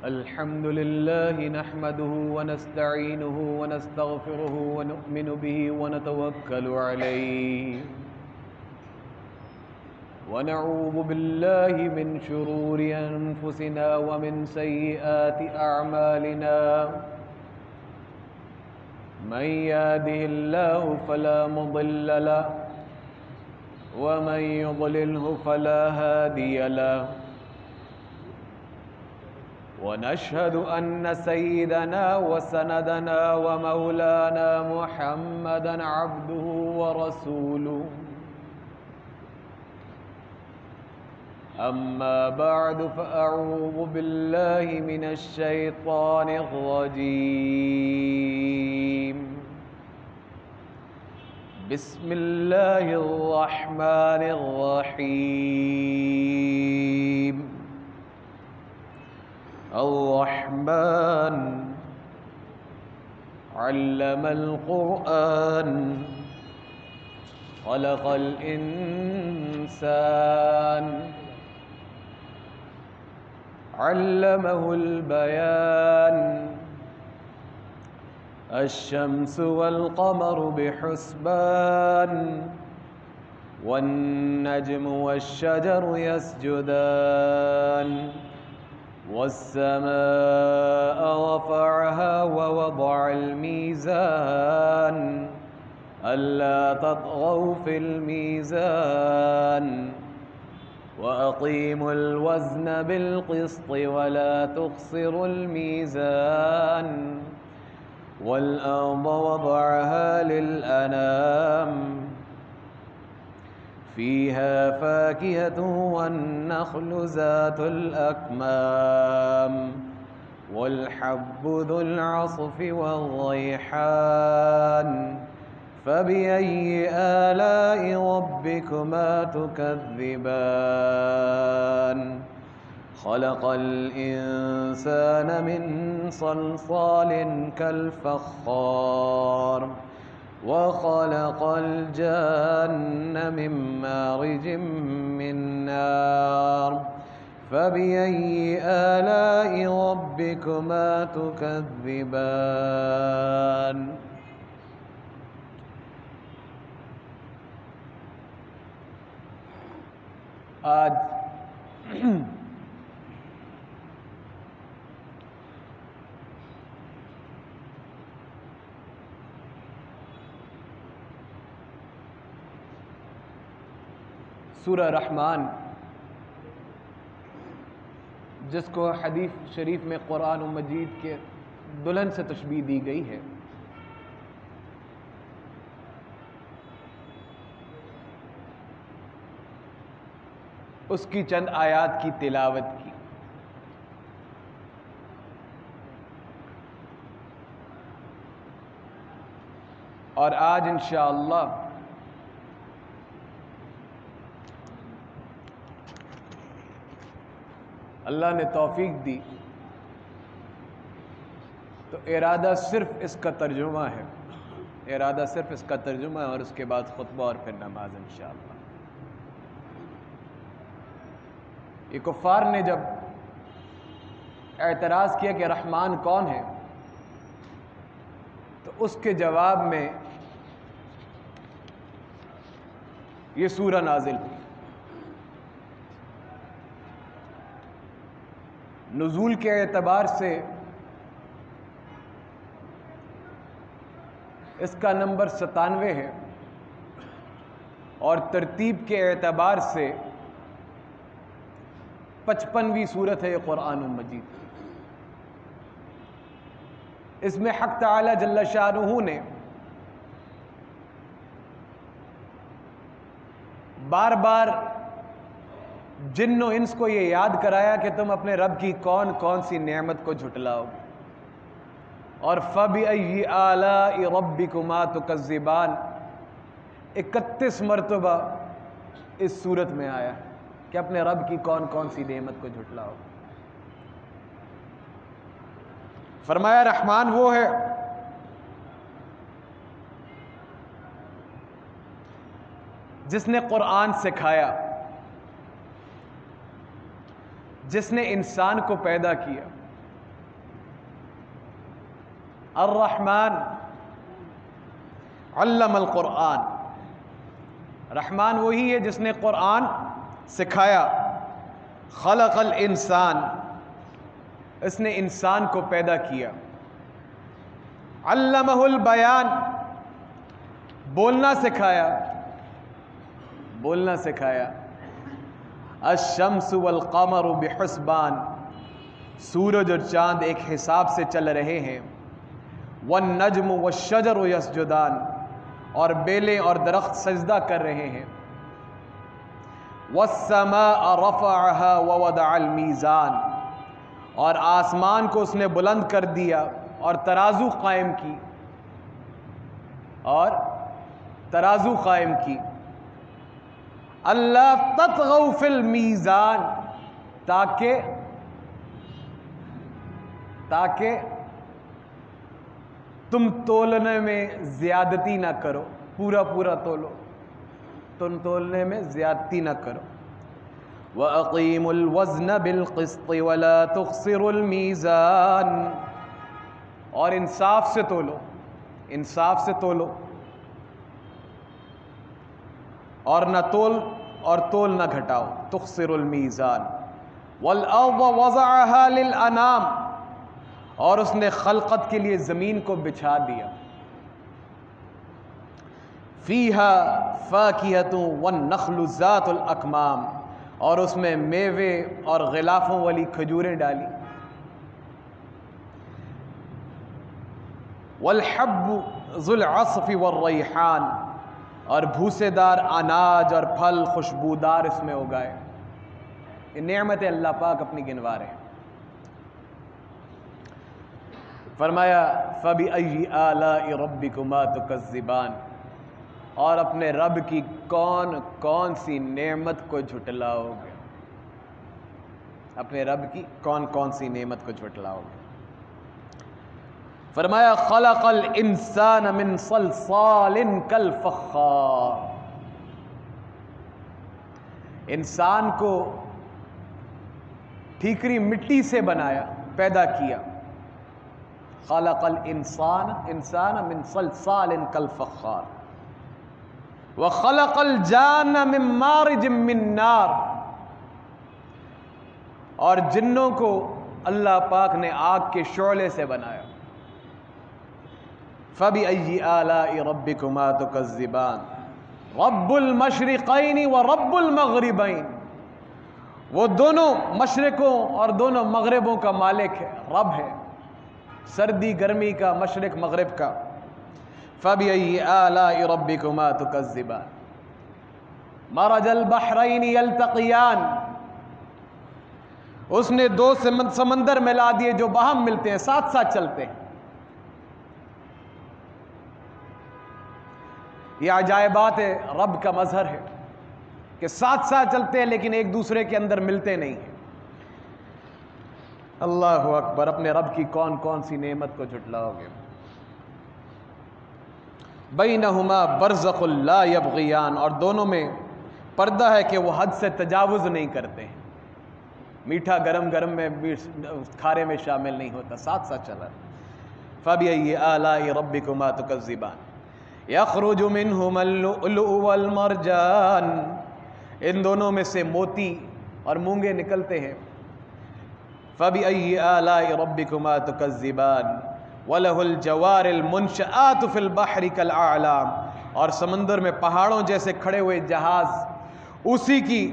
الحمد لله نحمده ونستعينه ونستغفره ونؤمن به ونتوكل عليه ونعوذ بالله من شرور أنفسنا ومن سيئات أعمالنا من يهده الله فلا مضل له ومن يضلله فلا هادي له ونشهد أن سيدنا وسندنا ومولانا محمدا عبده ورسوله أما بعد فأعوذ بالله من الشيطان الرجيم بسم الله الرحمن الرحيم الرحمن علم القرآن خلق الإنسان علمه البيان الشمس والقمر بحسبان والنجم والشجر يسجدان والسماء رفعها ووضع الميزان ألا تطغوا في الميزان وأقيموا الوزن بالقسط ولا تخسروا الميزان والأرض وضعها للأنام فيها فاكهة والنخل ذات الأكمام والحب ذو العصف والريحان فبأي آلاء ربكما تكذبان خلق الإنسان من صلصال كالفخار وخلق الجان من مارج من نار فبأي آلاء ربكما تكذبان آج سورہ رحمان، جس کو حدیث شریف میں قرآن مجید کے دلہن سے تشبیہ دی گئی ہے، اس کی چند آیات کی تلاوت کی۔ اور آج انشاءاللہ اللہ نے توفیق دی تو ارادہ صرف اس کا ترجمہ ہے، اور اس کے بعد خطبہ اور پھر نماز انشاءاللہ۔ یہ کفار نے جب اعتراض کیا کہ رحمان کون ہے تو اس کے جواب میں یہ سورہ نازل ہوئی۔ نزول کے اعتبار سے اس کا نمبر 97 ہے، اور ترتیب کے اعتبار سے 55ویں سورت ہے یہ قرآن مجید۔ اس میں حق تعالی جل شانہ نے بار بار جن و انس کو یہ یاد کرایا کہ تم اپنے رب کی کون کون سی نعمت کو جھٹلاؤ، اور فَبِأَيِّ آلَاءِ رَبِّكُمَا تُكَذِّبَانِ 31 مرتبہ اس صورت میں آیا کہ اپنے رب کی کون کون سی نعمت کو جھٹلاؤ۔ فرمایا رحمان وہ ہے جس نے قرآن سکھایا، جس نے انسان کو پیدا کیا، الرحمن علم القرآن، رحمان وہی ہے جس نے قرآن سکھایا. خلق الانسان، اس نے انسان کو پیدا کیا. علمہ البیان، بولنا سکھایا، بولنا سکھایا. الشمس والقمر بحسبان، سورج اور چاند ایک حساب سے چل رہے ہیں. والنجم والشجر یسجدان، اور بیلیں اور درخت سجدہ کر رہے ہیں. والسماء رفعها ووضع المیزان، اور آسمان کو اس نے بلند کر دیا اور ترازو قائم کی، اور ترازو قائم کی. اللہ تطغوا فی المیزان، تاکہ تم تولنے میں زیادتی نہ کرو، پورا پورا تولو، تم تولنے میں زیادتی نہ کرو. وَأَقِيمُوا الْوَزْنَ بِالْقِسْطِ وَلَا تُخْسِرُوا الْمِيزَانَ، اور انصاف سے تولو، انصاف سے تولو، اور نہ تول نہ گھٹاؤ. تخسر المیزان. والارض وضعها للانام، اور اس نے خلقت کے لیے زمین کو بچھا دیا. فیہا فاکہۃ والنخل ذات الاکمام، اور اس میں میوے اور غلافوں والی کھجوریں ڈالی. والحب ذو العصف والریحان، اور بھوسے دار اناج اور پھل خوشبودار اس میں اگائے. یہ نعمت اللہ پاک اپنی گنوا رہے ہیں. فرمایا فَبِأَيِّ آلَاءِ رَبِّكُمَا تُكَذِّبَانِ، اور اپنے رب کی کون کون سی نعمت کو جھٹلاؤ گے، اپنے رب کی کون کون سی نعمت کو جھٹلاؤ گے. فرمایا خلق الانسان من صلصال کالفخار، انسان کو ٹھیکری مٹی سے بنایا، پیدا کیا. خلق انسان من صلصال کالفخار وخلق الجان من مارج من نار، اور جنوں کو اللہ پاک نے آگ کے شعلے سے بنایا. فَبِأَيِّ آلَاءِ رَبِّكُمَا تُكَذِّبَانِ رَبُّ الْمَشْرِقَيْنِ وَرَبُّ الْمَغْرِبَيْنِ، وہ دونوں مشرقوں اور دونوں مغربوں کا مالک ہے، رب ہے، سردی گرمی کا، مشرق مغرب کا. فَبِأَيِّ آلَاءِ رَبِّكُمَا تُكَذِّبَانِ مَرَجَ الْبَحْرَيْنِ يَلْتَقِيَانِ، اس نے دو سمندر ملا دیے جو باہم ملتے ہیں، ساتھ ساتھ چلتے ہیں. یہ عجائبات رب کا مظہر ہے کہ ساتھ ساتھ چلتے ہیں لیکن ایک دوسرے کے اندر ملتے نہیں ہیں. اللہ اکبر، اپنے رب کی کون کون سی نعمت کو جھٹلاؤ گے. بینہما برزخ لا یبغیان، اور دونوں میں پردہ ہے کہ وہ حد سے تجاوز نہیں کرتے ہیں. میٹھا گرم گرم میں کھارے میں شامل نہیں ہوتا، ساتھ ساتھ چلا. فَبِأَيِّ آلَاءِ رَبِّكُمَا تُكَذِّبَانِ یخرج منہما اللؤلؤ والمرجان، ان دونوں میں سے موتی اور مونگے نکلتے ہیں. فَبِأَيِّ آلَاءِ رَبِّكُمَا تُكَذِّبَانِ وَلَهُ الْجَوَارِ الْمُنْشَآتُ فِي الْبَحْرِ كَالْأَعْلَامِ، اور سمندر میں پہاڑوں جیسے کھڑے ہوئے جہاز اسی کی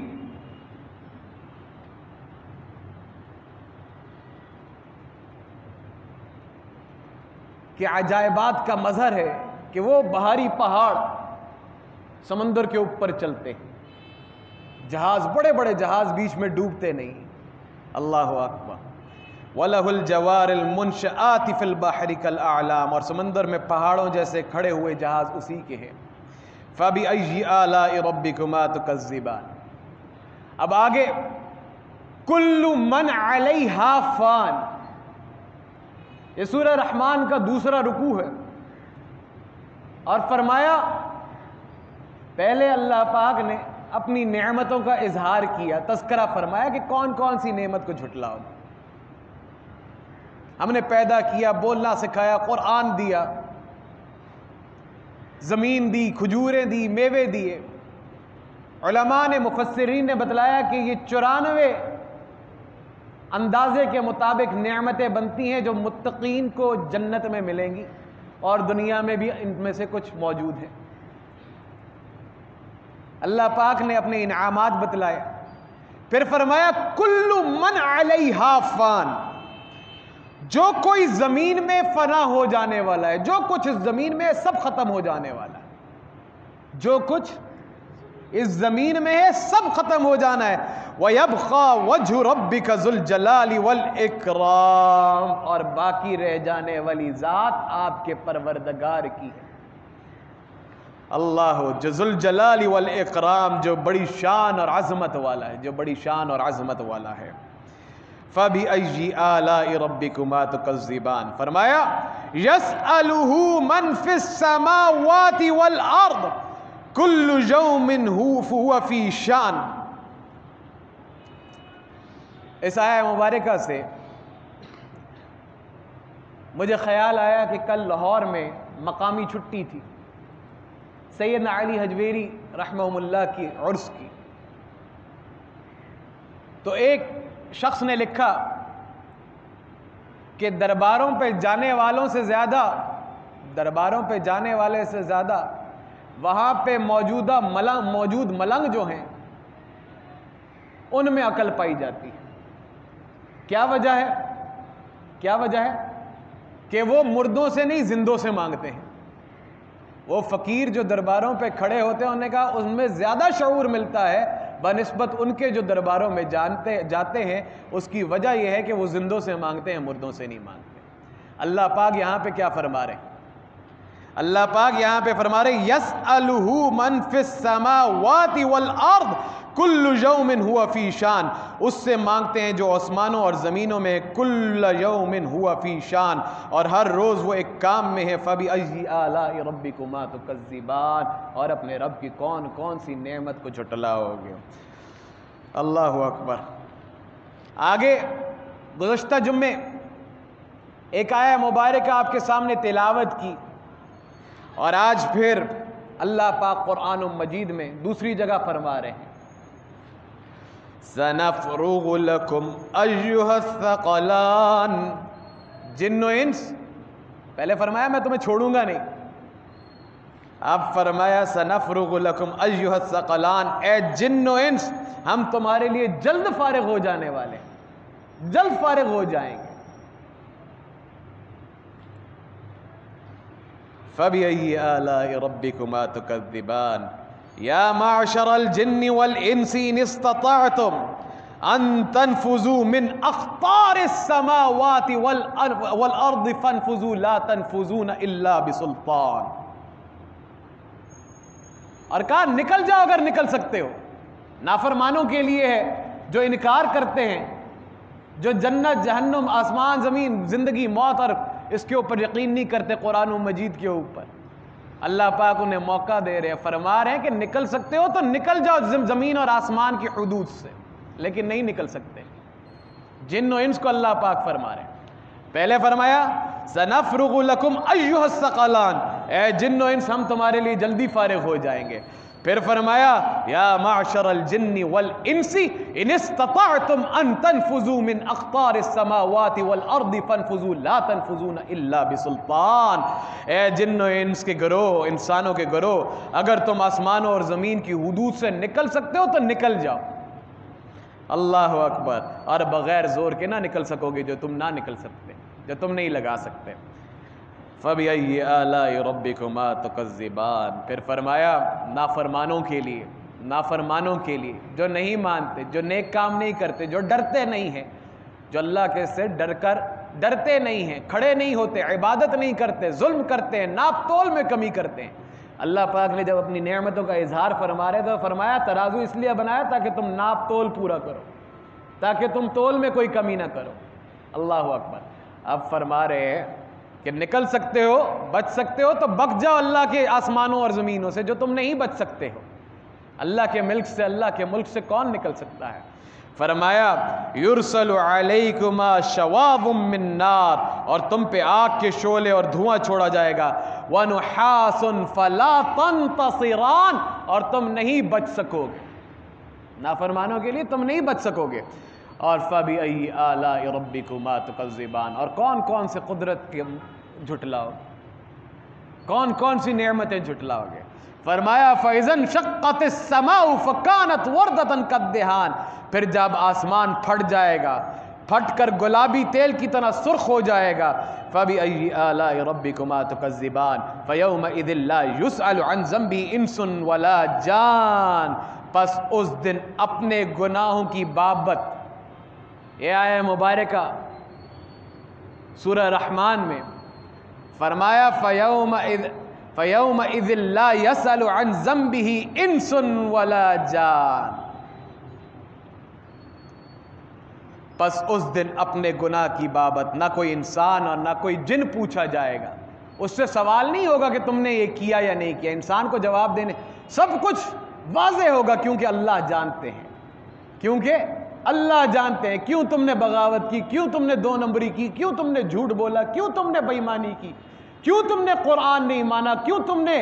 کہ عجائبات کا مظہر ہے کہ وہ بہاری پہاڑ سمندر کے اوپر چلتے ہیں، جہاز، بڑے بڑے جہاز بیچ میں ڈوبتے نہیں. اللہ اکبر. وَلَهُ الْجَوَارِ الْمُنْشَآتِ فِي الْبَحْرِ كَالْأَعْلَامِ، اور سمندر میں پہاڑوں جیسے کھڑے ہوئے جہاز اسی کے ہیں. فَبِأَيِّ آلَاءِ رَبِّكُمَا تُكَذِّبَانِ. اب آگے كُلُّ مَنْ عَلَيْهَا فَانٍ، یہ سورہ رحمان کا دوسرا رکوع ہے. اور فرمایا پہلے اللہ پاک نے اپنی نعمتوں کا اظہار کیا، تذکرہ فرمایا کہ کون کون سی نعمت کو جھٹلاؤ. ہم نے پیدا کیا، بولنا سکھایا، قرآن دیا، زمین دی، کھجوریں دی، میوے دیے۔ علماء نے، مفسرین نے بتلایا کہ یہ 94 اندازے کے مطابق نعمتیں بنتی ہیں جو متقین کو جنت میں ملیں گی، اور دنیا میں بھی ان میں سے کچھ موجود ہیں۔ اللہ پاک نے اپنے انعامات بتلائے، پھر فرمایا کل من علیہا فان، جو کوئی زمین میں فنا ہو جانے والا ہے، جو کچھ اس زمین میں سب ختم ہو جانے والا ہے، جو کچھ اس زمین میں ہے سب ختم ہو جانا ہے۔ وَيَبْقَى وَجْهُ رَبِّكَ ذُو الْجَلَالِ وَالْإِكْرَامِ، اور باقی رہ جانے والی ذات آپ کے پروردگار کی ہے، اللہ ذو الجلال والاکرام، جو بڑی شان اور عظمت والا ہے، جو بڑی شان اور عظمت والا ہے۔ فَبِأَيِّ آلَاءِ رَبِّكُمَا تُكَذِّبَانِ، فرمایا يَسْأَلُهُ مَنْ فِي السَّمَاوَاتِ وَالْأَرْضِ كُلُّ يَوْمٍ هُوَ فِي شَأْنٍ۔ اس آیہ مبارکہ سے مجھے خیال آیا کہ کل لاہور میں مقامی چھٹی تھی، سیدنا علی حجویری رحمہ اللہ کی عرس کی، تو ایک شخص نے لکھا کہ درباروں پہ جانے والوں سے زیادہ، درباروں پہ جانے والے سے زیادہ وہاں پہ موجود ملنگ جو ہیں ان میں عقل پائی جاتی ہے۔ کیا وجہ ہے؟ کیا وجہ ہے؟ کہ وہ مردوں سے نہیں زندوں سے مانگتے ہیں۔ وہ فقیر جو درباروں پہ کھڑے ہوتے ہیں، انہوں نے کہا اس میں زیادہ شعور ملتا ہے بنسبت ان کے جو درباروں میں جاتے ہیں۔ اس کی وجہ یہ ہے کہ وہ زندوں سے مانگتے ہیں، مردوں سے نہیں مانگتے۔ اللہ پاک یہاں پہ کیا فرما رہے ہیں؟ اللہ پاک یہاں پہ فرما رہے یسألہ من فی السماوات والارض کل یوم ہوا فی شان، اس سے مانگتے ہیں جو آسمانوں اور زمینوں میں، کل یوم ہوا فی شان، اور ہر روز وہ ایک کام میں ہے۔ فبأی آلاء ربکما تکذبان، اور اپنے رب کی کون کون سی نعمت کو جھٹلاؤ گے۔ اللہ اکبر۔ آگے گزشتہ جمعے ایک آیہ مبارکہ آپ کے سامنے تلاوت کی، اور آج پھر اللہ پاک قرآن مجید میں دوسری جگہ فرما رہے ہیں سَنَفْرُغُ لَكُمْ أَيُّهَا الثَّقَلَانِ۔ جن و انس، پہلے فرمایا میں تمہیں چھوڑوں گا نہیں، اب فرمایا سَنَفْرُغُ لَكُمْ أَيُّهَا الثَّقَلَانِ، اے جن و انس ہم تمہارے لیے جلد فارغ ہو جانے والے ہیں، جلد فارغ ہو جائیں گے۔ فَبِأَيِّ آلَاءِ رَبِّكُمَا تُكَذِّبَانِ يَا مَعْشَرَ الْجِنِّ وَالْإِنسِ إِنِ اسْتَطَعْتُمْ أَن تَنْفُذُوا مِنْ أَقْطَارِ السَّمَاوَاتِ وَالْأَرْضِ فَانْفُذُوا لَا تَنْفُذُونَ إِلَّا بِسُلْطَانٍ، اور کہا نکل جاؤ اگر نکل سکتے ہو۔ نافرمانوں کے لیے ہے جو انکار کرتے ہیں، جو جنت جہنم آسمان زمین زندگی موت اور اس کے اوپر یقین نہیں کرتے، قرآن و مجید کے اوپر، اللہ پاک انہیں موقع دے رہے ہیں، فرما رہے ہیں کہ نکل سکتے ہو تو نکل جاؤ زمین اور آسمان کی حدود سے، لیکن نہیں نکل سکتے۔ جن و انس کو اللہ پاک فرما رہے ہیں۔ پہلے فرمایا سَنَفْرُغُ لَكُمْ أَيُّهَا الثَّقَلَانِ، اے جن و انس ہم تمہارے لیے جلدی فارغ ہو جائیں گے۔ پھر فرمایا یا معشر الجن والانس ان استطعتم ان تنفذوا من اقطار السماوات والارض فانفذوا لا تنفذون الا بسلطان، اے جن و انس کے گروہ، انسانوں کے گروہ، اگر تم آسمانوں اور زمین کی حدود سے نکل سکتے ہو تو نکل جاؤ۔ اللہ اکبر۔ اور بغیر زور کے نہ نکل سکو گے جو تم نہ نکل سکتے، جو تم نہیں لگا سکتے۔ فَبِأَيِّ آلَاءِ رَبِّكُمَا تُكَذِّبَانِ، پھر فرمایا نافرمانوں کے لیے، نافرمانوں کے لیے جو نہیں مانتے، جو نیک کام نہیں کرتے، جو ڈرتے نہیں ہیں، جو اللہ کے سے ڈرتے نہیں ہیں، کھڑے نہیں ہوتے، عبادت نہیں کرتے، ظلم کرتے ہیں، ناپ تول میں کمی کرتے ہیں۔ اللہ پاک نے جب اپنی نعمتوں کا اظہار فرما رہے تو فرمایا ترازو اس لیے بنایا تاکہ تم ناپ تول پورا کرو، تاکہ تم تول میں کوئی کمی نہ کرو۔ اللہ اکبر۔ اب فرما رہے ہیں کہ نکل سکتے ہو، بچ سکتے ہو تو بچ جاؤ اللہ کے آسمانوں اور زمینوں سے، جو تم نہیں بچ سکتے ہو۔ اللہ کے ملک سے، اللہ کے ملک سے کون نکل سکتا ہے؟ فرمایا یرسل علیکما شواب من نار، اور تم پہ آگ کے شعلے اور دھواں چھوڑا جائے گا، ونحاس فلا تنتصران، اور تم نہیں بچ سکو گے، نافرمانوں کے لیے تم نہیں بچ سکو گے، اور فَبِأَيِّ آلَاءِ رَبِّكُمَا تُكَذِّبَانِ، اور کون کون سے قدرت کے جھٹلاؤ، کون کون سی نعمتیں جھٹلاؤ گے؟ فرمایا فَإِذَا انشَقَّتِ السَّمَاءُ فَكَانَتْ وَرْدَةً كَالدِّهَانِ، پھر جب آسمان پھٹ جائے گا، پھٹ کر گلابی تیل کی طرح سرخ ہو جائے گا، فَبِأَيِّ آلَاءِ رَبِّكُمَا تُكَذِّبَانِ فَيَوْمَئِذٍ لَا يُسْأَلُ عَنْ ذَنبِهِ إِنسٌ وَلَا جان، پس اس دن اپنے گناہوں کی بابت، یہ آیہ مبارکہ سورہ رحمان میں فرمایا فَيَوْمَئِذٍ لَا يَسْأَلُ عَنْ ذَنبِهِ إِنسٌ وَلَا جان، پس اس دن اپنے گناہ کی بابت نہ کوئی انسان اور نہ کوئی جن پوچھا جائے گا، اس سے سوال نہیں ہوگا کہ تم نے یہ کیا یا نہیں کیا، انسان کو جواب دینے سب کچھ واضح ہوگا، کیونکہ اللہ جانتے ہیں، کیونکہ اللہ جانتے ہیں کیوں تم نے بغاوت کی، کیوں تم نے دو نمبری کی، کیوں تم نے جھوٹ بولا، کیوں تم نے بے ایمانی کی، کیوں تم نے قرآن نہیں مانا، کیوں تم نے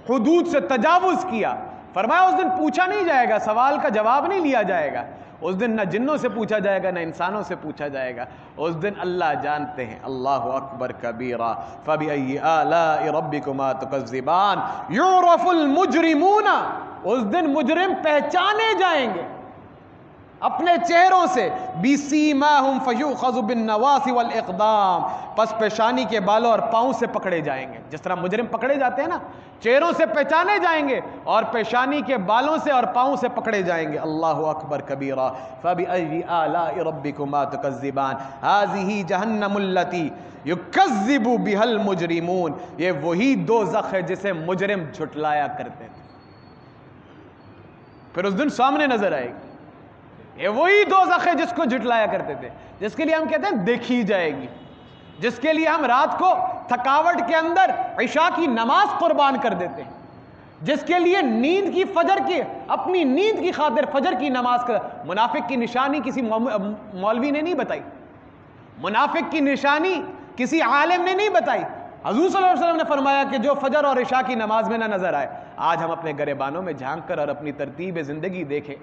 حدود سے تجاوز کیا۔ فرمایا اس دن پوچھا نہیں جائے گا، سوال کا جواب نہیں لیا جائے گا، اس دن نہ جنوں سے پوچھا جائے گا نہ انسانوں سے پوچھا جائے گا، اس دن اللہ جانتے ہیں۔ اللہ اکبر کبیرہ۔ فَبِأَيِّ آلَاءِ رَبِّكُمَا تُكَذِّبَانِ يُعْرَفُ الْمُجْرِمُونَ، اس دن مجرم پہچانے جائیں گے اپنے چہروں سے، بِسِیمَاهُمْ فَيُؤْخَذُ بِالنَّوَاصِ وَالْإِقْدَامِ، پس پیشانی کے بالوں اور پاؤں سے پکڑے جائیں گے، جس طرح مجرم پکڑے جاتے ہیں نا، چہروں سے پہچانے جائیں گے اور پیشانی کے بالوں سے اور پاؤں سے پکڑے جائیں گے۔ اللہ اکبر کبیرہ۔ فَبِأَيِّ آلَاءِ رَبِّكُمَا تُكَذِّبَانِ هَذِهِ جَهَنَّمُ الَّتِي يُكَذِّبُ بِهَا الْمُجْرِمُونَ، یہ وہی دوزخ ہے جسے مجرم جھٹلایا کرتے تھے، پھر اس دن سامنے نظر آئے گی، یہ وہی دوزخ ہے جس کو جھٹلایا کرتے تھے، جس کے لیے ہم کہتے ہیں دیکھی جائے گی، جس کے لیے ہم رات کو تھکاوٹ کے اندر عشاء کی نماز قربان کر دیتے ہیں، جس کے لیے نیند کی فجر کی اپنی نیند کی خاطر فجر کی نماز کر۔ منافق کی نشانی کسی مولوی نے نہیں بتائی، منافق کی نشانی کسی عالم نے نہیں بتائی، حضور صلی اللہ علیہ وسلم نے فرمایا کہ جو فجر اور عشاء کی نماز میں نہ نظر آئے۔ آج ہم اپنے گریبانوں میں جھانک کر اور اپنی ترتیب زندگی دیکھیں،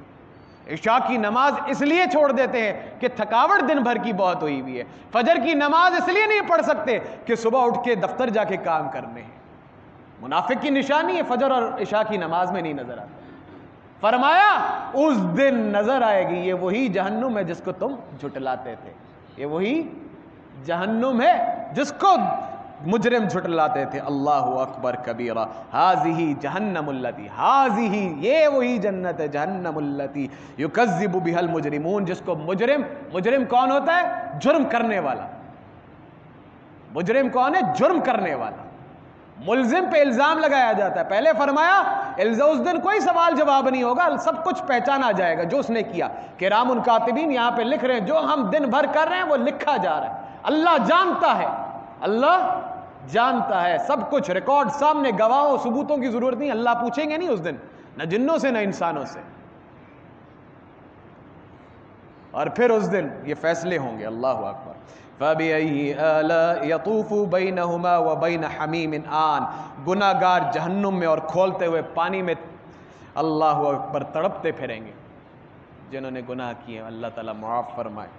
عشاء کی نماز اس لیے چھوڑ دیتے ہیں کہ تھکاوٹ دن بھر کی بہت ہوئی ہوئی ہے، فجر کی نماز اس لیے نہیں پڑھ سکتے کہ صبح اٹھ کے دفتر جا کے کام کرنے ہیں۔ منافق کی نشانی ہے فجر اور عشاء کی نماز میں نہیں نظر آتا۔ فرمایا اس دن نظر آئے گی، یہ وہی جہنم ہے جس کو تم جھٹلاتے تھے، یہ وہی جہنم ہے جس کو مجرم جھٹلاتے تھے۔ اللہ اکبر کبیرہ۔ ہاذہ جہنم التی، ہاذہ یہ وہی جنت ہے، جہنم التی یکذب بها المجرمون، جس کو مجرم کون ہوتا ہے؟ جرم کرنے والا۔ مجرم کون ہے؟ جرم کرنے والا۔ ملزم پہ الزام لگایا جاتا ہے، پہلے فرمایا اس دن کوئی سوال جواب نہیں ہوگا، سب کچھ پہچانا جائے گا جو اس نے کیا۔ کرام الکاتبین یہاں پہ لکھ رہے ہیں جو ہم دن بھر کر رہے ہیں وہ لکھا جا رہا ہے، اللہ جانتا ہے، اللہ جانتا ہے سب کچھ، ریکارڈ سامنے، گواہوں ثبوتوں کی ضرورت نہیں، اللہ پوچھیں گے نہیں اس دن، نہ جنوں سے نہ انسانوں سے، اور پھر اس دن یہ فیصلے ہوں گے۔ اللہ اکبر۔ فَبِأَيِّ آلَاءِ يَطُوفُ بَيْنَهُمَا وَبَيْنَ حَمِيمٍ آن، گناہ گار جہنم میں اور کھولتے ہوئے پانی میں اللہ اکبر تڑپتے پھریں گے، جنہوں نے گناہ کیے، اللہ تعالیٰ معاف فرمائے۔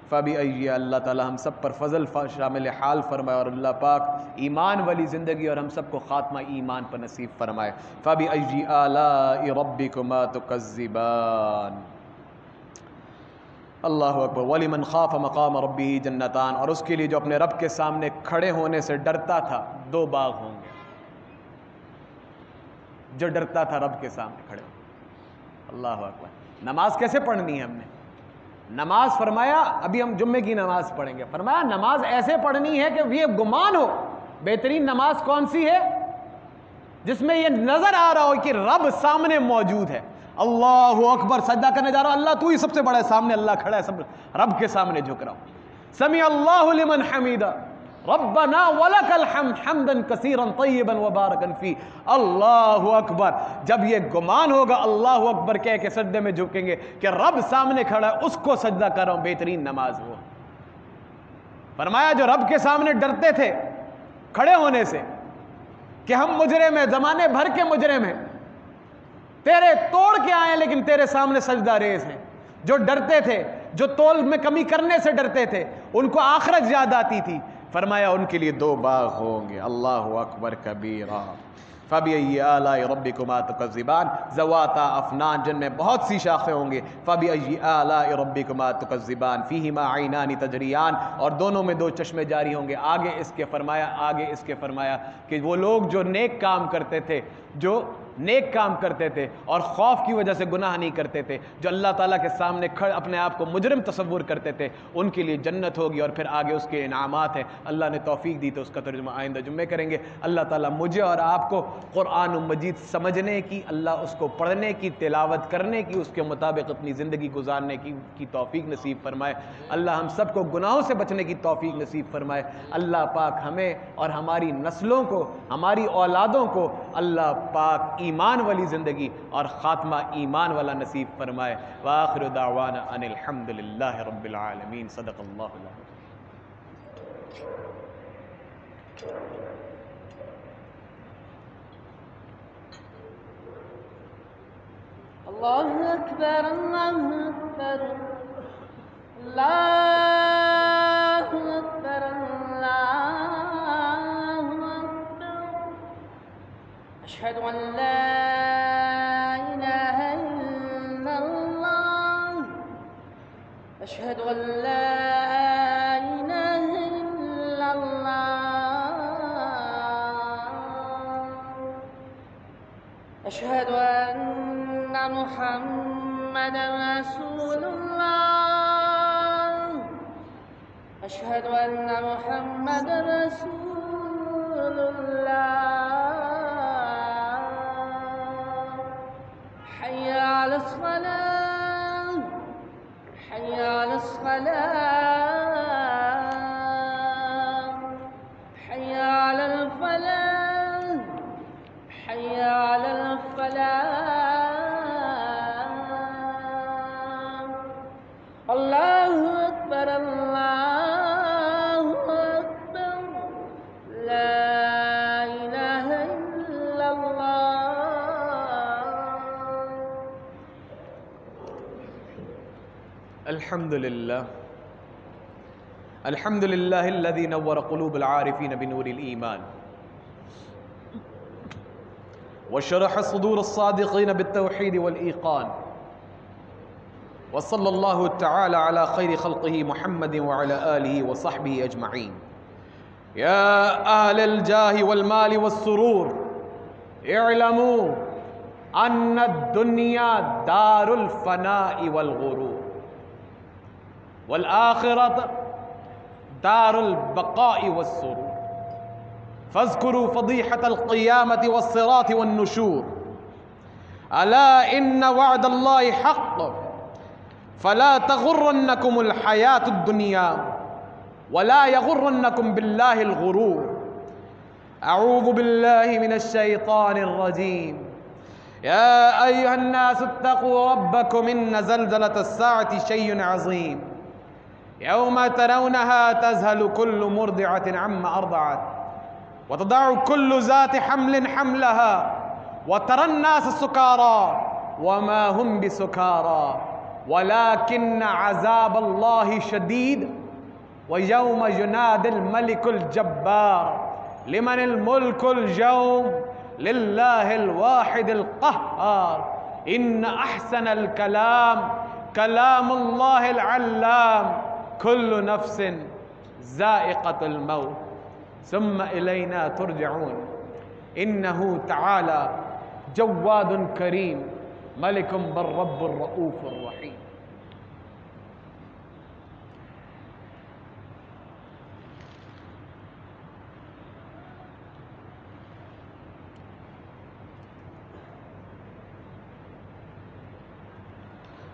فَبِأَيِّ، اللہ تعالیٰ ہم سب پر فضل شامل حال فرمائے، اور اللہ پاک ایمان والی زندگی اور ہم سب کو خاتمہ ایمان پر نصیب فرمائے۔ فَبِأَيِّ آلَاءِ رَبِّكُمَا تُكَذِّبَانِ۔ اللہ اکبر۔ وَلِمَنْ خَافَ مَقَامَ رَبِّهِ جَنَّتَانِ، اور اس کے لیے جو اپنے رب کے سامنے کھڑے ہونے سے ڈرتا تھا، دو باغ ہوں گے۔ جو ڈرتا تھا رب کے سامنے کھڑے ہو، اللہ اکبر۔ نماز کیسے پڑھنی ہے ہم نے؟ نماز فرمایا، ابھی ہم جمعے کی نماز پڑھیں گے، فرمایا نماز ایسے پڑھنی ہے کہ یہ گمان ہو۔ بہترین نماز کون سی ہے؟ جس میں یہ نظر آ رہا ہو کہ رب سامنے موجود ہے۔ اللہ اکبر، سجدہ کرنے جا رہا ہوں، اللہ تو ہی سب سے بڑا ہے، سامنے اللہ کھڑا ہے، سب رب کے سامنے جھک رہا ہوں۔ سمع اللہ لمن حمیدہ، ربنا ولک الحمد حمدا کثیرا طیبا وبارکا فی. اللہ اکبر. جب یہ گمان ہوگا اللہ اکبر کہہ کے سجدے میں جھکیں گے کہ رب سامنے کھڑا ہے، اس کو سجدہ کر رہا ہوں، بہترین نماز وہ. فرمایا جو رب کے سامنے ڈرتے تھے کھڑے ہونے سے کہ ہم مجرم ہیں، زمانے بھر کے مجرم ہیں، تیرے توڑ کے آئے لیکن تیرے سامنے سجدہ ریز ہیں. جو ڈرتے تھے، جو تول میں کمی کرنے سے ڈرتے تھے، ان کو آخرت یاد آتی تھی. فرمایا ان کے لیے 2 باغ ہوں گے. اللہ اکبر کبیرا. فَبِأَيِّ آلَاءِ رَبِّكُمَا تُكَذِّبَانِ ذَوَاتَا أَفْنَانٍ، جن میں بہت سی شاخیں ہوں گے. فَبِأَيِّ آلَاءِ رَبِّكُمَا تُكَذِّبَانِ فِيهِمَا عَيْنَانِ تَجْرِيَانِ، اور دونوں میں 2 چشمے جاری ہوں گے. آگے اس کے فرمایا کہ وہ لوگ جو نیک کام کرتے تھے، جو نیک کام کرتے تھے اور خوف کی وجہ سے گناہ نہیں کرتے تھے، جو اللہ تعالیٰ کے سامنے کھڑ اپنے آپ کو مجرم تصور کرتے تھے، ان کے لیے جنت ہوگی. اور پھر آگے اس کے انعامات ہیں. اللہ نے توفیق دی تو اس کا ترجمہ آئندہ جمعے کریں گے. اللہ تعالیٰ مجھے اور آپ کو قرآن مجید سمجھنے کی، اللہ اس کو پڑھنے کی، تلاوت کرنے کی، اس کے مطابق اپنی زندگی گزارنے کی توفیق نصیب فرمائے. اللہ ہم سب کو گناہوں سے بچنے کی توفیق نصیب فرمائے. اللہ پاک ہمیں اور ہماری نسلوں کو، ہماری اولادوں کو اللہ پاک ایمان والی زندگی اور خاتمہ ایمان والا نصیب فرمائے. وآخر دعوانا ان الحمد للہ رب العالمین. صدق اللہ العظیم. اللہ اکبر اللہ اکبر اللہ اکبر اللہ اکبر. اشہد ان لا الہ الا اللہ اشہد ان لا الہ الا اللہ اشہد ان محمد رسول اللہ اشہد ان محمد رسول اللہ. حی علی الصلاة حی علی الصلاة حی علی الفلاح حی علی الفلاح. اللہ اکبر اللہ اکبر لا الہ الا اللہ. الحمد للہ الحمد للہ الذي نور قلوب العارفین بنور الایمان وشرح صدور الصادقین بالتوحید والایقان. وصلی اللہ تعالی علی خیر خلقہ محمد وعلی آلہ وصحبہ اجمعین. یا اہل الجاہ والمال والسرور اعلموا ان الدنیا دار الفناء والغرور والآخرة دار البقاء والسرور. فاذكروا فضيحة القيامة والصراط والنشور. ألا إن وعد الله حق فلا تغرنكم الحياة الدنيا ولا يغرنكم بالله الغرور. أعوذ بالله من الشيطان الرجيم. يا أيها الناس اتقوا ربكم إن زلزلة الساعة شيء عظيم يوم ترونها تذهل كل مرضعة عما أرضعت وتضع كل ذات حمل حملها وترى الناس سكارى وما هم بسكارى ولكن عذاب الله شديد ويوم ينادي الملك الجبار لمن الملك اليوم لله الواحد القهار. إن أحسن الكلام كلام الله العلام كل نفس ذائقة الموت ثم إلينا ترجعون. إنه تعالى جواد كريم ملك بر رب الرؤوف الرحيم.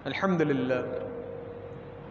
الحمد للہ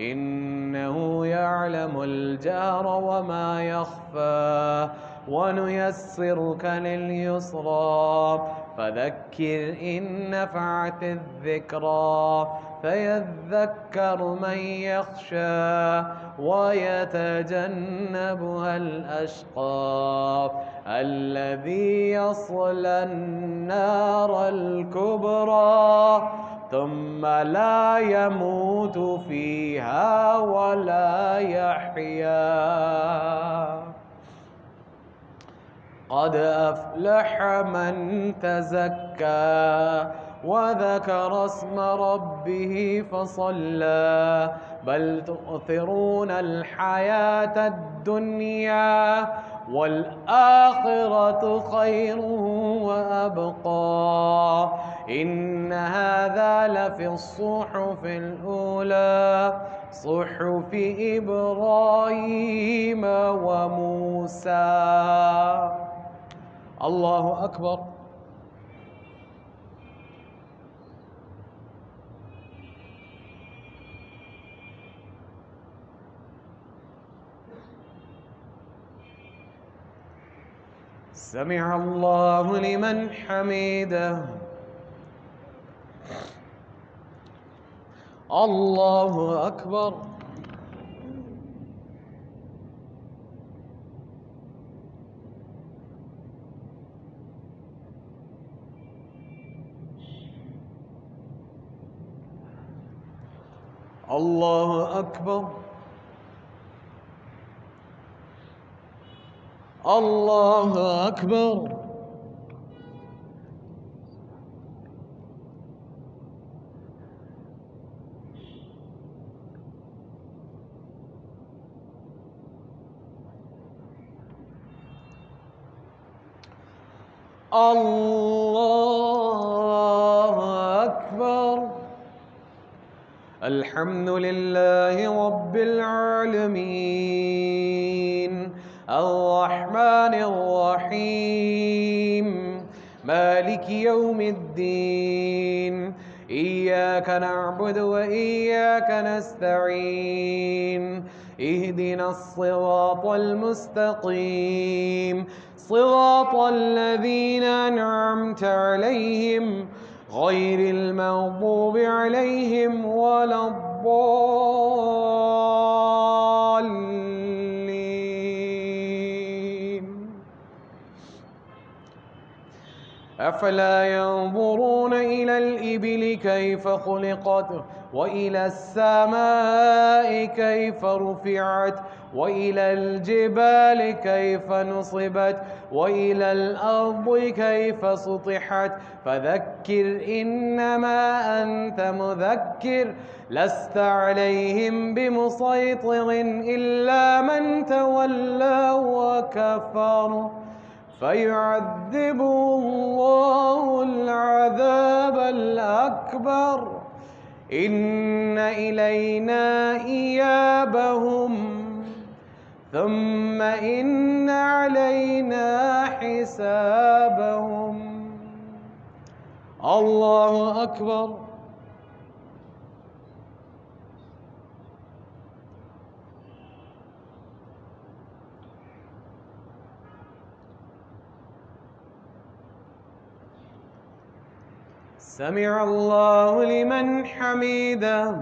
إنه يعلم الجهر وما يخفى ونيسرك لليسرى فذكر إن نفعت الذكرى فيذكر من يخشى ويتجنبها الأشقى الذي يصلى النار الكبرى ثم لا يموت فيها ولا يحيا قد أفلح من تزكى وذكر اسم ربه فصلى بل تؤثرون الحياة الدنيا والآخرة خير وأبقى إن هذا لفي الصحف الأولى صحف إبراهيم وموسى. الله أكبر. سمع الله لمن حمده. الله أكبر. الله أكبر. الله أكبر. الله أكبر. الحمد لله رب العالمين الرحمن الرحيم مالك يوم الدين إياك نعبد وإياك نستعين اهدنا الصراط المستقيم صراط الذين أنعمت عليهم غير المغضوب عليهم ولا الضالين. أفلا ينظرون إلى الإبل كيف خلقت وإلى السماء كيف رفعت وإلى الجبال كيف نصبت وإلى الأرض كيف سطحت فذكر إنما أنت مذكر لست عليهم بمسيطر إلا من تولى وكفر فيعذبه الله العذاب الأكبر إن إلينا إيابهم ثم إن علينا حسابهم. الله أكبر. سمع الله لمن حمده.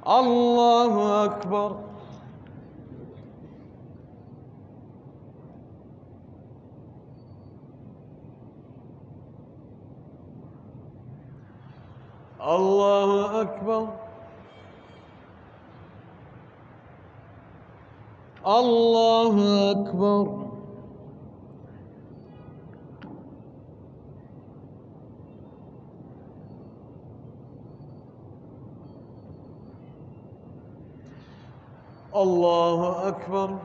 الله أكبر. الله أكبر. الله أكبر. الله أكبر.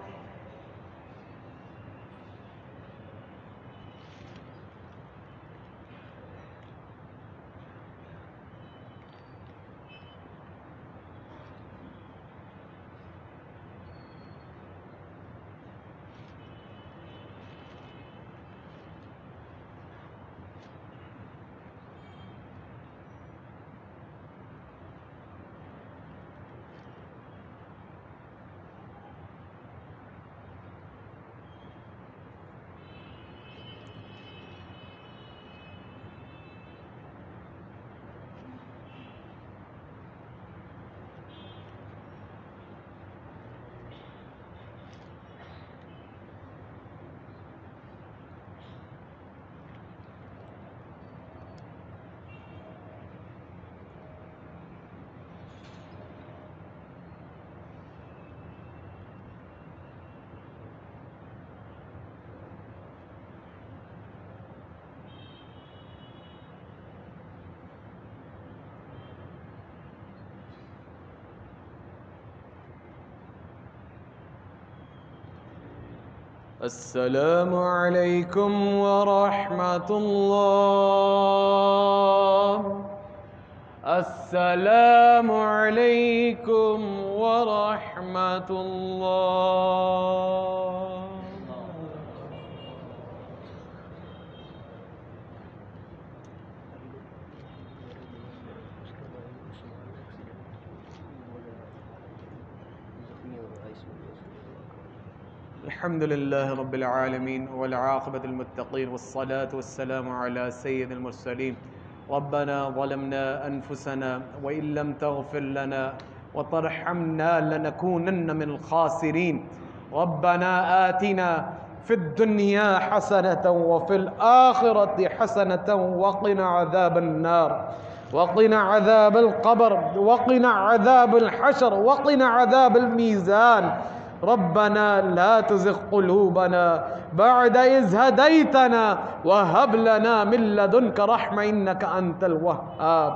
السلام علیکم ورحمۃ اللہ. السلام علیکم ورحمۃ اللہ. الحمد للہ رب العالمین والعاقبۃ للمتقین والصلاة والسلام علی سید المرسلین. ربنا ظلمنا انفسنا وإن لم تغفر لنا وترحمنا لنكونن من الخاسرین. ربنا آتنا في الدنيا حسنة وفي الآخرة حسنة وقنا عذاب النار وقنا عذاب القبر وقنا عذاب الحشر وقنا عذاب الميزان. ربنا لا تزغ قلوبنا بعد إذ هديتنا وهب لنا من لدنك رحمة إنك أنت الوهاب.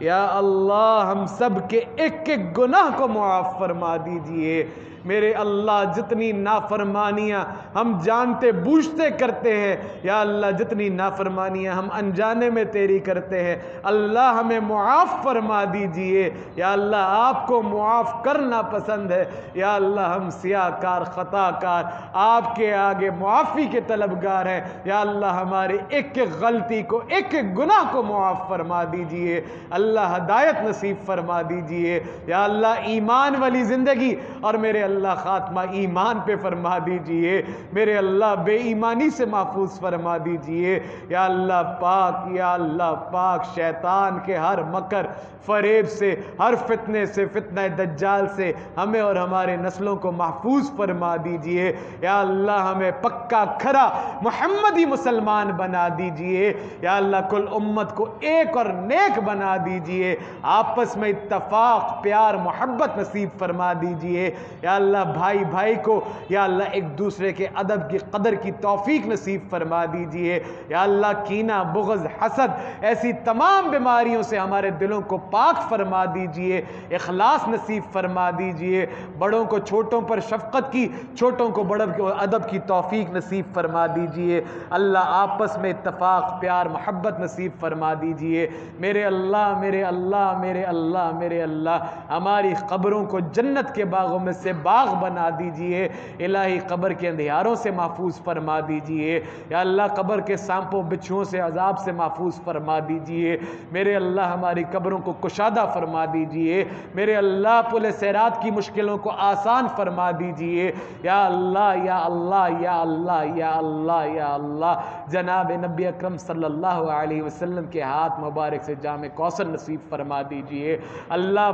یا اللہ ہم سب کے ایک ایک گناہ کو معاف فرما دیجئے. میرے اللہ جتنی نافرمانیاں ہم جانتے بوجھتے کرتے ہیں، یا اللہ جتنی نافرمانیاں ہم انجانے میں تیری کرتے ہیں، اللہ ہمیں معاف فرما دیجئے. یا اللہ آپ کو معاف کرنا پسند ہے. یا اللہ ہم سیاہ کار خطا کار آپ کے آگے معافی کے طلبگار ہیں. یا اللہ ہمارے ایک ایک غلطی کو ایک ایک گناہ کو معاف فرما دیجئے. اللہ ہدایت نصیب فرما دیجئے. یا اللہ ایمان والی زندگی اور میرے اللہ خاتمہ ایمان پہ فرما دیجئے. میرے اللہ بے ایمانی سے محفوظ فرما دیجئے. یا اللہ پاک، یا اللہ پاک شیطان کے ہر مکر فریب سے، ہر فتنے سے، فتنہ دجال سے ہمیں اور ہمارے نسلوں کو محفوظ فرما دیجئے. یا اللہ ہمیں پکا کھرا محمدی مسلمان بنا دیجئے. یا اللہ کل امت کو ایک اور نیک بنا دیجئے. آپس میں اتفاق، پیار، محبت نصیب فرما دیجئے. یا اللہ بھائی بھائی کو، یا اللہ ایک دوسرے کے ادب کی قدر کی توفیق نصیب فرما دیجئے. یا اللہ کینہ، بغض، حسد ایسی تمام بیماریوں سے ہمارے دلوں کو پاک فرما دیجئے. اخلاص نصیب فرما دیجئے. بڑوں کو چھوٹوں پر شفقت کی، چھوٹوں کو بڑوں کو ادب کی توفیق نصیب فرما دیجئے. اللہ آپس میں اتفاق، پیار، محبت نصیب فرما دیجئے. میرے اللہ، میرے اللہ، میرے اللہ، میرے اللہ ہماری قبروں کو جنت کے باغوں میں سے باغ بنا دیجئے. الہی قبر کے اندھیاروں سے محفوظ فرما دیجئے. یا اللہ قبر کے سانپوں بچھوؤں سے عذاب سے محفوظ فرما دیجئے. میرے اللہ ہماری قبروں کو کشادہ فرما دیجئے. میرے اللہ پل صراط کی مشکلوں کو آسان فرما دیجئے. یا اللہ، یا اللہ، یا اللہ، یا اللہ، یا اللہ جناب نبی اکرم صلی اللہ علیہ وسلم کے ہاتھ مبارک سے جام کوثر نصیب فرما دیجئے. اللہ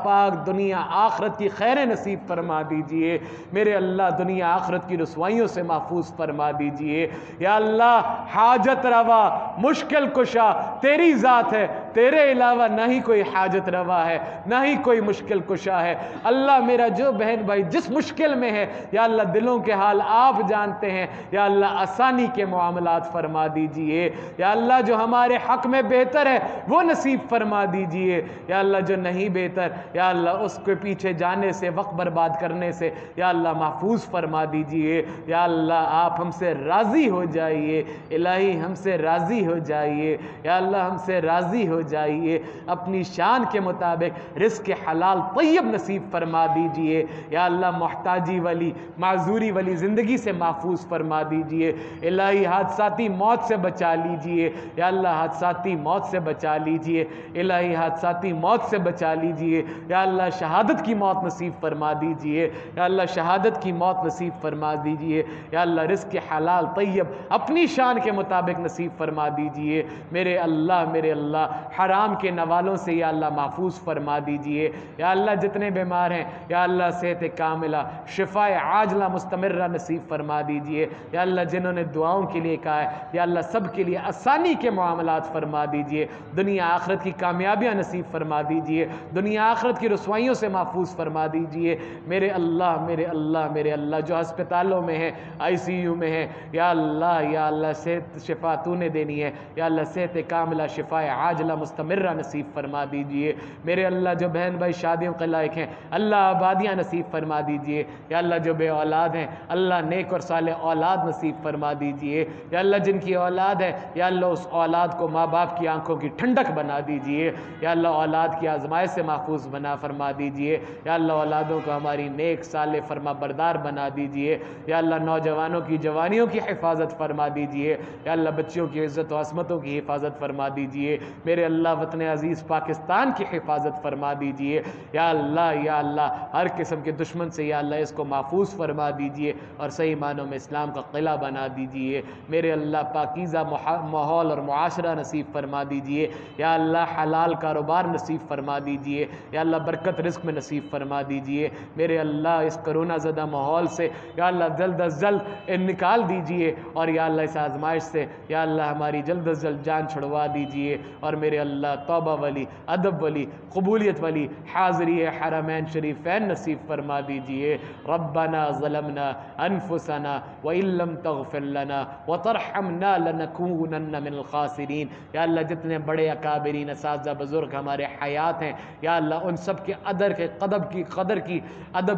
پاک دنیا آخرت کی خیر نصیب فرما دیجئے. میرے اللہ دنیا آخرت کی رسوائیوں سے محفوظ فرما دیجئے. یا اللہ حاجت روا، مشکل کشا تیری ذات ہے. تیرے علاوہ نہ ہی کوئی حاجت روا ہے، نہ ہی کوئی مشکل کشا ہے. اللہ میرا جو بہن بھائی جس مشکل میں ہے، یا اللہ دلوں کے حال آپ جانتے ہیں. یا اللہ آسانی کے معاملات فرما دیجئے. یا اللہ جو ہمارے حق میں بہتر ہے وہ نصیب فرما دیجئے. یا اللہ جو نہیں بہتر، یا اللہ اس کے پیچھے جانے سے، وقت برباد کرنے سے یا اللہ محفوظ فرما دیجئے. یا اللہ آپ ہم سے راضی ہو جائیے. الہی ہم سے راضی ہو جائیے. یا اللہ ہم سے راضی ہو جائیے. اپنی شان کے مطابق رزق حلال طیب نصیب فرما دیجئے. یا اللہ محتاجی والی، معذوری والی زندگی سے محفوظ فرما دیجئے. الہی حادثاتی موت سے بچا لیجئے. یا اللہ حادثاتی موت سے بچا لیجئے. الہی حادثاتی موت سے بچا لیجئے. یا اللہ شہادت کی موت نصیب فرما دیجئے. یا اللہ شہادت کی موت نصیب فرما دیجئے. یا اللہ رزق حلال طیب اپنی شان کے مطابق نصیب فرما دیجئے. میرے اللہ حرام کے نوالوں سے یا اللہ محفوظ فرما دیجئے. یا اللہ جتنے بیمار ہیں یا اللہ صحت کاملہ، شفاء عاجلہ مستمرہ نصیب فرما دیجئے. یا اللہ جنہوں نے دعاؤں کے لیے کہا ہے یا اللہ سب کے لیے آسانی کے معاملات فرما دیجئے. دنیا آخرت کی کامیابیاں نصیب فرما دیجئے. دنیا آخرت کی رسوائیوں سے محفوظ فرما دیجئے. میرے اللہ جو ہسپتالوں میں ہیں، ICU میں ہیں، یا اللہ صحت شفا تو نے دینی ہے. یا اللہ صحت کاملہ، شفاء عاجلہ مستمرہ نصیب فرما دیجئے. میرے اللہ جو بہن بھائی شادیوں کے لائق ہیں اللہ آبادیاں نصیب فرما دیجئے. یا اللہ جو بے اولاد ہیں اللہ نیک اور صالح اولاد نصیب فرما دیجئے. یا اللہ جن کی اولاد ہے یا اللہ اس اولاد کو ماں باپ کی آنکھوں کی ٹھنڈک بنا دیجئے. یا اللہ اولاد کی آزمائش سے محفوظ بنا فرما دیجئے. یا اللہ اولادوں کو ہماری نیک صالح فرما بردار بنا دیجئے. یا اللہ نوجوانوں کی جوانیوں کی حفاظت فرما دیجئے. یا اللہ بچیوں کی عزت و عصمتوں کی حفاظت فرما دیجئے. میرے اللہ وطن عزیز پاکستان کی حفاظت فرما دیجئے. یا اللہ ہر قسم کے دشمن سے یا اللہ اس کو محفوظ فرما دیجئے اور صحیح معنوں میں اسلام کا قلعہ بنا دیجئے. میرے اللہ پاکیزہ ماحول اور معاشرہ نصیب فرما دیجئے. یا اللہ حلال کاروبار نصیب فرما دیجئے. یا اللہ برکت رزق میں نصیب فرما دیجئے. میرے اللہ اس کرونا زدہ ماحول سے یا اللہ جلد از جلد نکال دیجئے اور یا اللہ اس آزمائش سے یا اللہ ہماری جلد از جلد جان چھڑوا دیجئے. اور میرے اللہ توبہ ولی ادب ولی قبولیت ولی حاضری حرمین شریفین نصیب فرما دیجئے. ربنا ظلمنا انفسنا وان لم تغفر لنا وترحمنا لنکونن من الخاسرین. یا اللہ جتنے بڑے اکابرین اساتذہ بزرگ ہمارے حیات ہیں یا اللہ ان سب کے ادب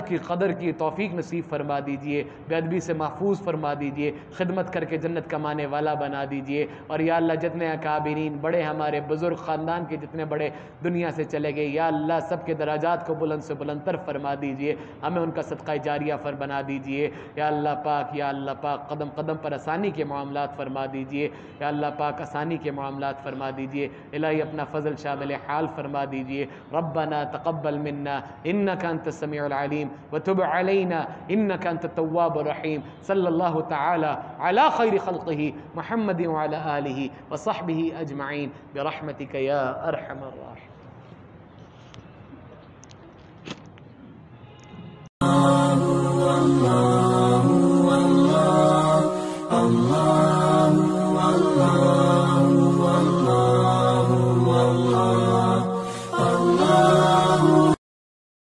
کی قدر کی توفیق نصیب فرما دیجئے. بے ادبی سے محفوظ فرما دیجئے. خدمت کر کے جنت کمانے والا بنا دیجئے. اور یا اللہ جتنے اکابرین بڑے ہمارے بزرگ خاندان کے جتنے بڑے دنیا سے چلے گئے یا اللہ سب کے درجات کو بلند سے بلند تر فرما دیجئے. ہمیں ان کا صدقہ جاریہ بنا دیجئے. یا اللہ پاک قدم قدم پر آسانی کے معاملات فرما دیجئے. یا اللہ پاک آسانی کے معاملات فرما دیجئے. الہی اپنا فضل شامل حال فرما دیجئے. ربنا تقبل منا انك انت السميع العليم وتب علينا انك انت التواب الرحيم. صلی اللہ تعالی علی خیر خلقه محمد وعلى آلہ وصحبہ اجمعین برحمتک یا ارحم الراحمین.